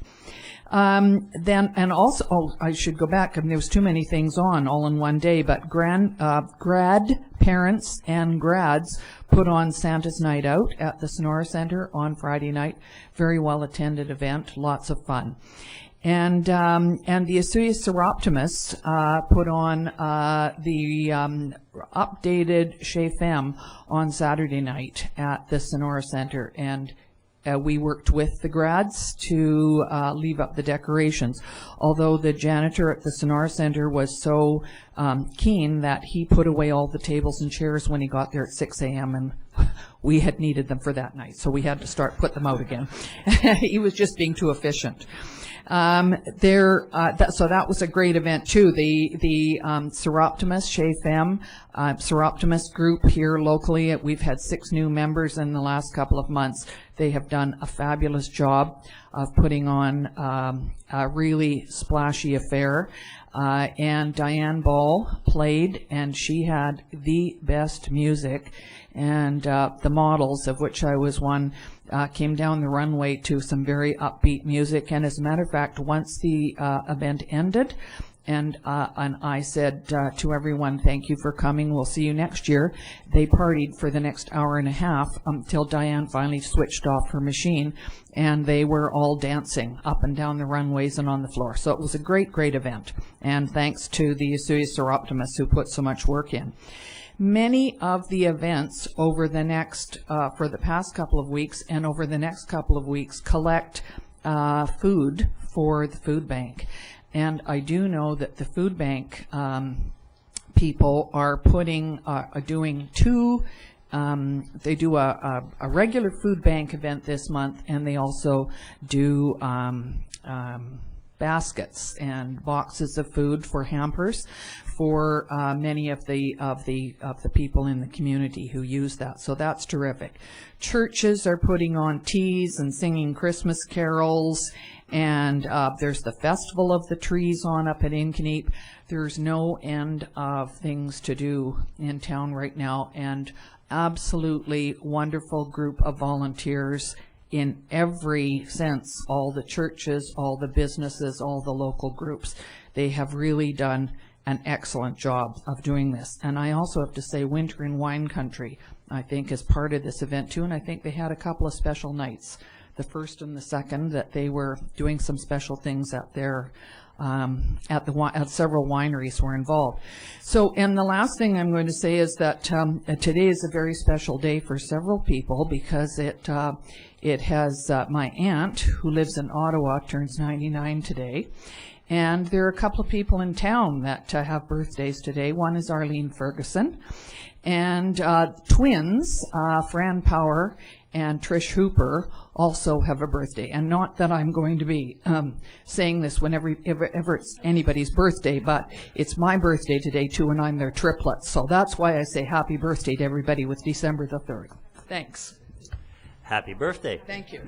And also, I should go back, and there was too many things on all in one day, but grandparents and grads put on Santa's Night Out at the Sonora Center on Friday night. Very well attended event, lots of fun. And the Osoyoos Seroptimists put on the updated Chez Femme on Saturday night at the Sonora Center, and we worked with the grads to leave up the decorations, although the janitor at the Sonora Center was so keen that he put away all the tables and chairs when he got there at 6 a.m. and we had needed them for that night, so we had to put them out again. He was just being too efficient. So that was a great event too. The Seroptimist, Chez Femme, Seroptimist group here locally, we've had 6 new members in the last couple of months. They have done a fabulous job of putting on a really splashy affair. And Diane Ball played, and she had the best music. And the models, of which I was one, came down the runway to some very upbeat music. And as a matter of fact, once the event ended, and I said to everyone, thank you for coming, we'll see you next year, they partied for the next hour and a half until Diane finally switched off her machine, and they were all dancing up and down the runways and on the floor. So it was a great, great event, and thanks to the Osoyoos Seroptimists who put so much work in. Many of the events over the next, for the past couple of weeks and over the next couple of weeks, collect food for the food bank. And I do know that the food bank people are doing 2, they do a regular food bank event this month, and they also do baskets and boxes of food for hampers for many of the people in the community who use that. So that's terrific. Churches are putting on teas and singing Christmas carols, and there's the Festival of the Trees on up at Incaneep. There's no end of things to do in town right now, and absolutely wonderful group of volunteers in every sense, all the churches, all the businesses, all the local groups. They have really done an excellent job of doing this. And I also have to say, Winter in Wine Country, I think, is part of this event too, and I think they had a couple of special nights, the first and the second, that they were doing some special things at their at several wineries were involved. So, and the last thing I'm going to say is that today is a very special day for several people, because it has my aunt, who lives in Ottawa, turns 99 today. And there are a couple of people in town that have birthdays today. One is Arlene Ferguson. And twins, Fran Power and Trish Hooper, also have a birthday. And not that I'm going to be saying this whenever it's anybody's birthday, but it's my birthday today too, and I'm their triplets. So that's why I say happy birthday to everybody with December the 3rd. Thanks. Happy birthday. Thank you.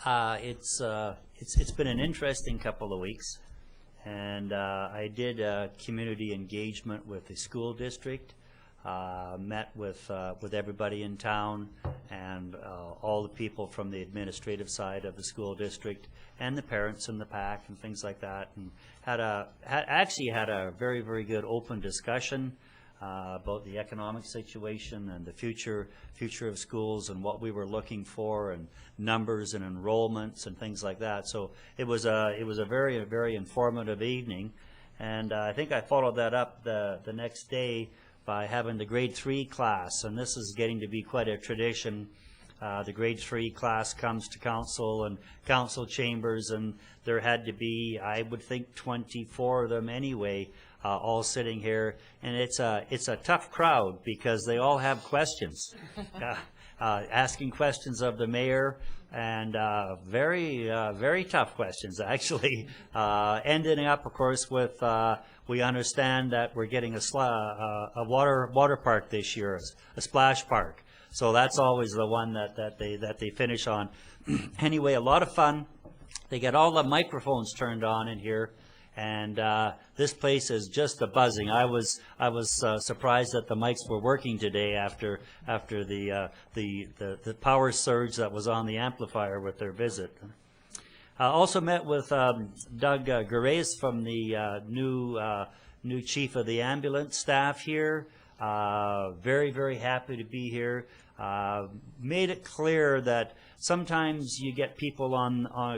It's been an interesting couple of weeks, and I did community engagement with the school district, met with everybody in town, and all the people from the administrative side of the school district, and the parents in the pack and things like that, and actually had a very, very good open discussion about the economic situation and the future of schools and what we were looking for, and numbers and enrollments and things like that. So it was a very, very informative evening, and I think I followed that up the next day by having the grade 3 class, and this is getting to be quite a tradition. The grade 3 class comes to council and council chambers, and there had to be, I would think, 24 of them anyway, all sitting here, and it's a tough crowd because they all have questions, asking questions of the mayor, and very tough questions actually, ending up, of course, with we understand that we're getting a water park this year, a splash park. So that's always the one that they finish on. Anyway, a lot of fun. They get all the microphones turned on in here, And this place is just a buzzing. I was surprised that the mics were working today after the power surge that was on the amplifier with their visit. I also met with Doug Gares from the new chief of the ambulance staff here. Very, very happy to be here. Made it clear that sometimes you get people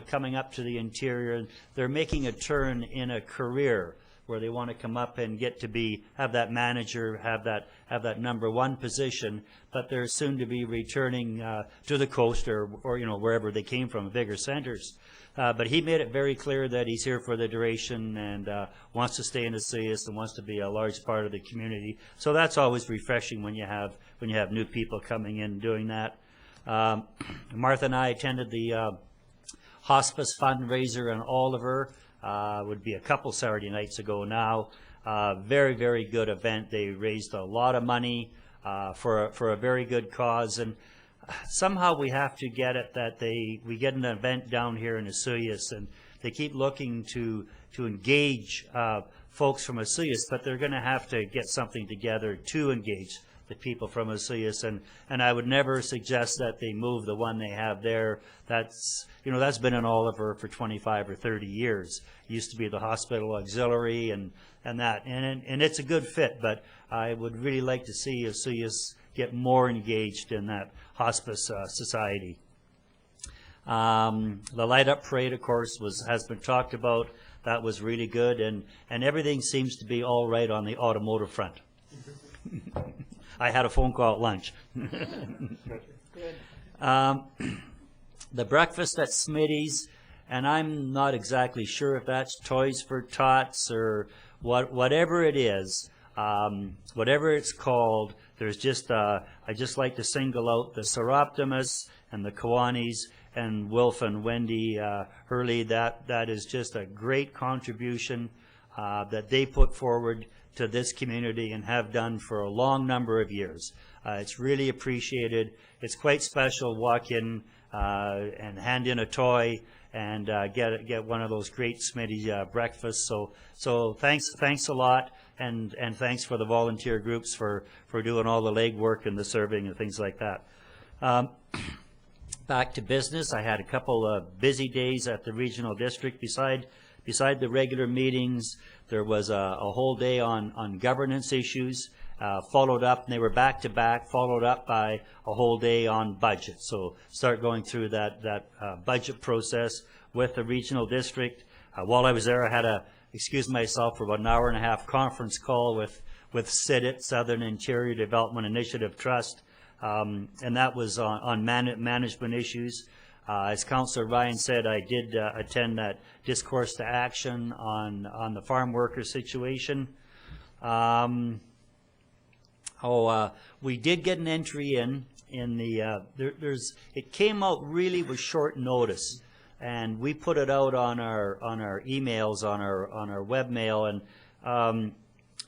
coming up to the interior, and they're making a turn in a career where they want to come up and get to have that manager, have that number one position, but they're soon to be returning to the coast or wherever they came from, bigger centers. But he made it very clear that he's here for the duration and wants to stay in Osoyoos and wants to be a large part of the community. So that's always refreshing when you have new people coming in doing that. Martha and I attended the hospice fundraiser in Oliver. Would be a couple Saturday nights ago now. Very, very good event. They raised a lot of money for a very good cause, and somehow we have to get it that we get an event down here in Osoyoos, and they keep looking to engage folks from Osoyoos, but they're going to have to get something together to engage the people from Osoyoos, and I would never suggest that they move the one they have there. That's been in Oliver for 25 or 30 years. It used to be the hospital auxiliary and it's a good fit, but I would really like to see Osoyoos get more engaged in that hospice society. The light up parade, of course, has been talked about. That was really good, and everything seems to be all right on the automotive front. I had a phone call at lunch. The breakfast at Smitty's, and I'm not exactly sure if that's Toys for Tots or whatever it is, whatever it's called. There's just I just like to single out the Seroptimus and the Kiwanis and Wilf and Wendy Hurley. That is just a great contribution that they put forward to this community and have done for a long number of years. It's really appreciated. It's quite special. Walk in and hand in a toy and get one of those great Smitty breakfasts. So thanks a lot, and thanks for the volunteer groups for doing all the legwork and the serving and things like that. Back to business. I had a couple of busy days at the regional district. Beside the regular meetings, there was a whole day on governance issues, followed up, and they were back-to-back, followed up by a whole day on budget. So start going through that budget process with the regional district. While I was there, I had to excuse myself for about an hour and a half conference call with SIDIT, Southern Interior Development Initiative Trust, and that was on management issues. As Councillor Ryan said, I did attend that discourse to action on the farm worker situation. We did get an entry in the it came out really with short notice, and we put it out on our emails on our webmail, and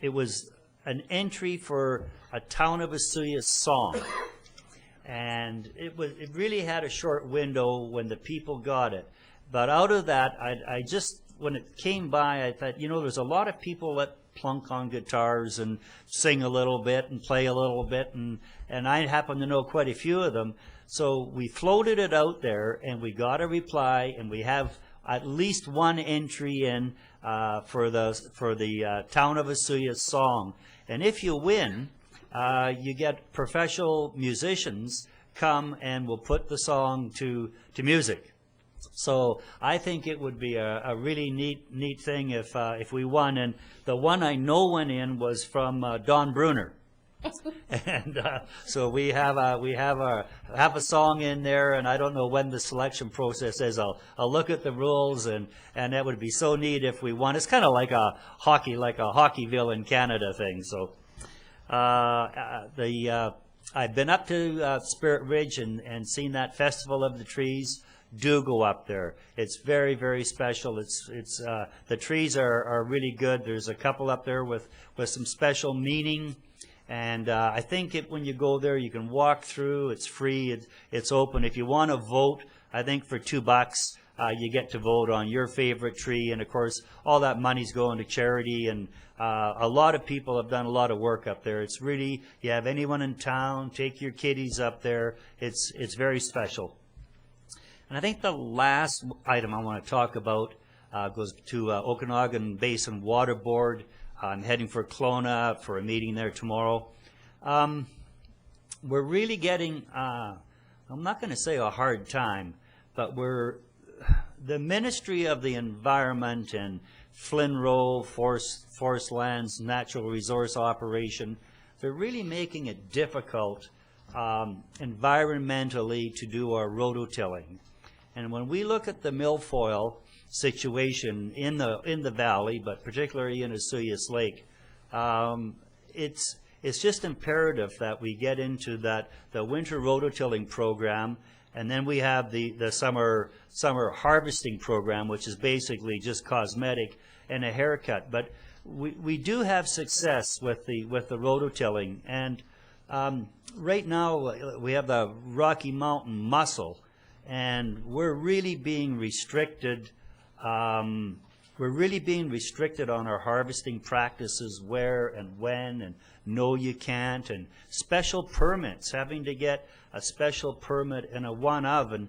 it was an entry for a Town of Osoyoos song. And it really had a short window when the people got it. But out of that, I just, when it came by, I thought, there's a lot of people that plunk on guitars and sing a little bit and play a little bit, and I happen to know quite a few of them. So we floated it out there, and we got a reply, and we have at least one entry in for the Town of Osoyoos song. And if you win, you get professional musicians come and will put the song to music. So I think it would be a really neat thing if we won. And the one I know went in was from Don Bruner. And so we have a song in there, and I don't know when the selection process is. I'll look at the rules, and that would be so neat if we won. It's kind of like a Hockeyville in Canada thing. So I've been up to Spirit Ridge and seen that Festival of the Trees. Do go up there. It's very, very special. It's the trees are really good. There's a couple up there with some special meaning. And I think when you go there, you can walk through. It's free. It's open. If you want to vote, I think for $2, you get to vote on your favorite tree, and of course, all that money's going to charity, and a lot of people have done a lot of work up there. It's really, you have anyone in town, take your kiddies up there. It's very special. And I think the last item I want to talk about goes to Okanagan Basin Water Board. I'm heading for Kelowna for a meeting there tomorrow. We're really getting, I'm not going to say a hard time, but the Ministry of the Environment and Flynn Row, Forest Lands, Natural Resource Operation, they're really making it difficult environmentally to do our rototilling. And when we look at the milfoil situation in the valley, but particularly in Osoyoos Lake, it's just imperative that we get into the winter rototilling program, and then we have the summer harvesting program, which is basically just cosmetic and a haircut. But we do have success with the rototilling, and right now we have the Rocky Mountain mussel, and we're really being restricted. We're really being restricted on our harvesting practices, where and when, and no, you can't, and special permits, having to get a special permit and a one-of. And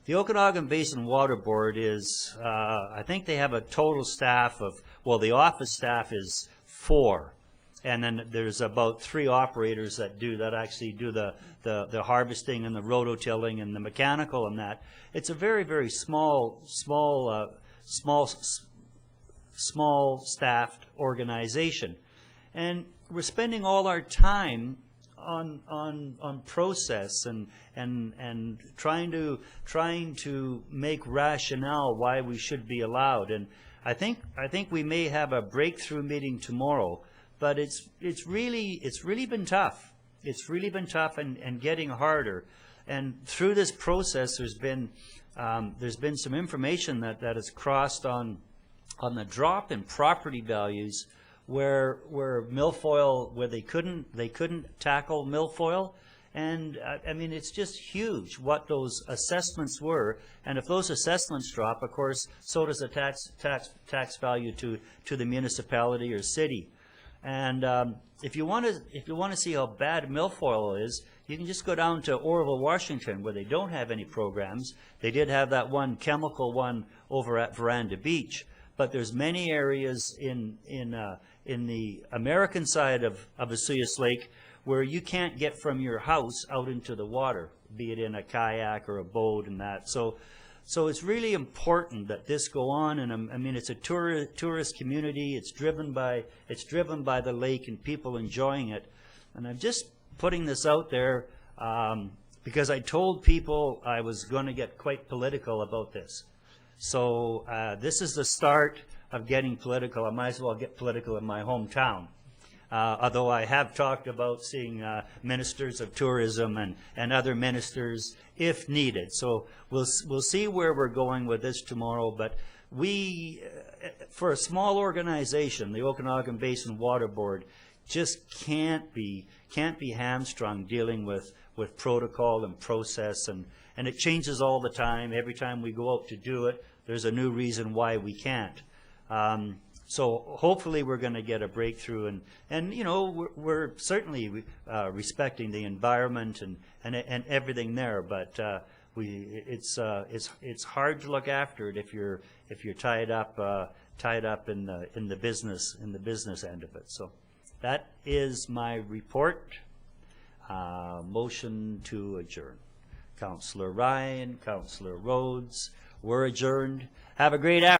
the Okanagan Basin Water Board is, I think they have a total staff of, well, the office staff is 4. And then there's about 3 operators that actually do the harvesting and the rototilling and the mechanical and that. It's a very, very small staffed organization, and we're spending all our time on process and trying to make rationale why we should be allowed. And I think we may have a breakthrough meeting tomorrow, but it's really been tough. It's really been tough and getting harder. And through this process, there's been some information that has crossed on the drop in property values where milfoil, where they couldn't tackle milfoil. And I mean, it's just huge what those assessments were. And if those assessments drop, of course, so does the tax value to the municipality or city. And if you want to see how bad milfoil is, you can just go down to Oroville, Washington, where they don't have any programs. They did have that one chemical one over at Veranda Beach, but there's many areas in the American side of Osoyoos Lake where you can't get from your house out into the water, be it in a kayak or a boat and that. So it's really important that this go on, and I mean, it's a tourist community. It's driven by the lake and people enjoying it. And I'm just putting this out there because I told people I was going to get quite political about this. So this is the start of getting political. I might as well get political in my hometown. Although I have talked about seeing ministers of tourism and other ministers if needed. So we'll see where we're going with this tomorrow. But we, for a small organization, the Okanagan Basin Water Board, just can't be hamstrung dealing with protocol and process, and it changes all the time. Every time we go out to do it, there's a new reason why we can't. So hopefully we're going to get a breakthrough, and you know, we're certainly respecting the environment and everything there, but it's hard to look after it if you're tied up in the business end of it. So that is my report. Motion to adjourn. Councillor Ryan, Councillor Rhodes, we're adjourned. Have a great afternoon.